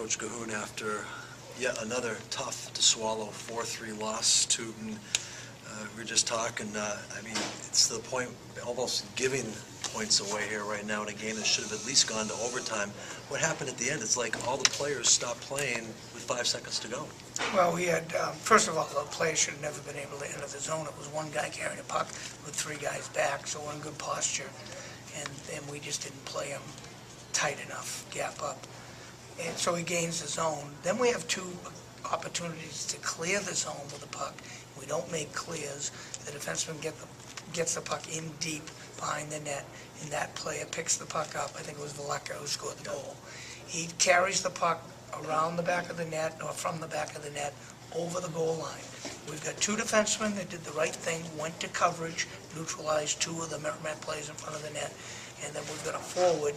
Coach Cahoon, after yet another tough-to-swallow 4-3 loss to Toot. We were just talking, I mean, it's to the point almost giving points away here right now in a game that should have at least gone to overtime. What happened at the end? It's like all the players stopped playing with 5 seconds to go. Well, we had, first of all, the players should have never been able to enter the zone. It was one guy carrying a puck with 3 guys back, so we're in good posture. And we just didn't play him tight enough, gap up. And so he gains the zone. Then we have 2 opportunities to clear the zone with the puck. We don't make clears. The defenseman gets the puck in deep behind the net, and that player picks the puck up. I think it was Veleka who scored the goal. He carries the puck around the back of the net, or from the back of the net, over the goal line. We've got 2 defensemen that did the right thing, went to coverage, neutralized 2 of the Merrimack players in front of the net, and then we've got a forward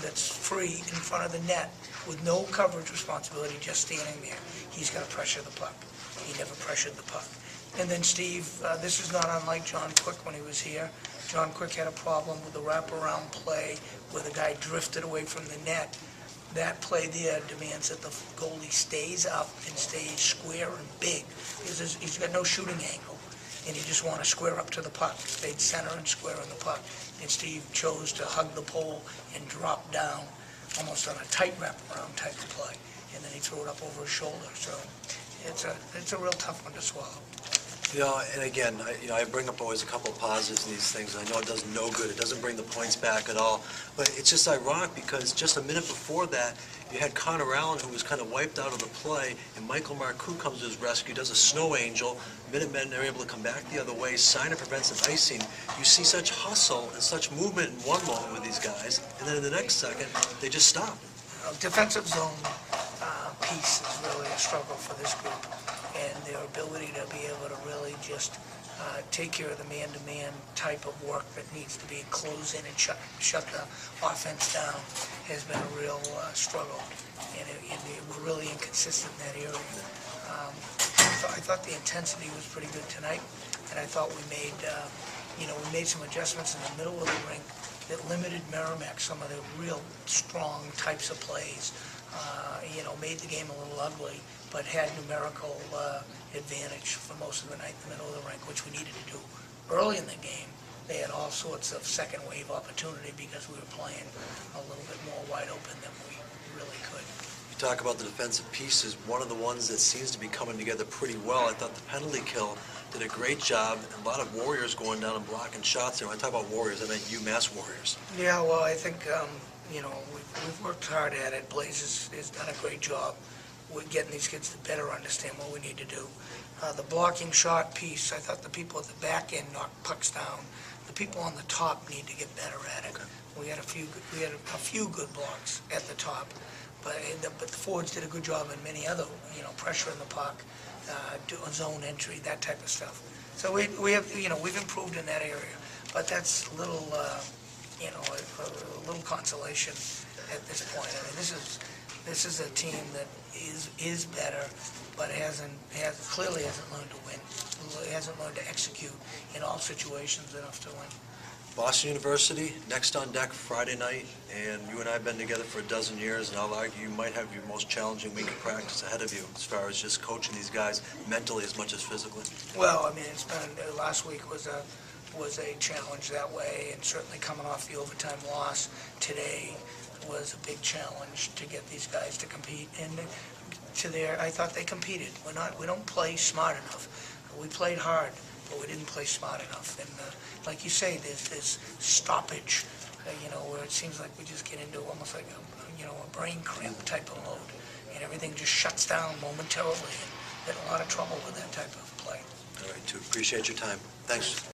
that's free in front of the net with no coverage responsibility, just standing there. He's got to pressure the puck. He never pressured the puck. And then Steve, this is not unlike John Quick when he was here. John Quick had a problem with the wraparound play where the guy drifted away from the net. That play there demands that the goalie stays up and stays square and big. He's got no shooting angle, and you just want to square up to the puck. Stayed center and square in the puck. And Steve chose to hug the pole and drop down almost on a tight wraparound type of play. And then he threw it up over his shoulder. So it's a real tough one to swallow. You know, and again, I bring up always a couple of positives in these things. I know it does no good. It doesn't bring the points back at all. But it's just ironic because just a minute before that, you had Connor Allen, who was kind of wiped out of the play, and Michael Marcoux comes to his rescue, does a snow angel. Minutemen are able to come back the other way, sign a preventive icing. You see such hustle and such movement in one moment with these guys, and then in the next second, they just stop. Defensive zone piece is really a struggle for this group, and their ability to be able to really just take care of the man-to-man type of work that needs to be close in and shut the offense down has been a real struggle, and we're really inconsistent in that area. I thought the intensity was pretty good tonight, and I thought we made some adjustments in the middle of the rink that limited Merrimack some of the real strong types of plays. Made the game a little ugly, but had numerical advantage for most of the night in the middle of the rink, which we needed to do. Early in the game, they had all sorts of second wave opportunity because we were playing a little bit more wide open than we really could. You talk about the defensive pieces. One of the ones that seems to be coming together pretty well, I thought the penalty kill did a great job. A lot of Warriors going down and blocking shots there. When I talk about Warriors, I meant UMass Warriors. Yeah, well, I think, we've worked hard at it. Blaze has done a great job with getting these kids to better understand what we need to do. The blocking shot piece, I thought the people at the back end knocked pucks down. The people on the top need to get better at it. Okay. We had a few good blocks at the top, but the forwards did a good job in many other, pressure in the puck, zone entry, that type of stuff. So we've improved in that area, but that's a little, a little consolation at this point. I mean, this is a team that is better, but clearly hasn't learned to win. It hasn't learned to execute in all situations enough to win. Boston University, next on deck Friday night, and you and I have been together for a dozen years, and I'll argue you might have your most challenging week of practice ahead of you as far as just coaching these guys mentally as much as physically. Well, I mean, it's been, last week was a challenge that way, and certainly coming off the overtime loss today was a big challenge to get these guys to compete. And I thought they competed. We don't play smart enough. We played hard, but we didn't play smart enough. And like you say, there's this stoppage, where it seems like we just get into almost like a brain cramp type of mode, and everything just shuts down momentarily. And get a lot of trouble with that type of play. All right, Toot, appreciate your time. Thanks.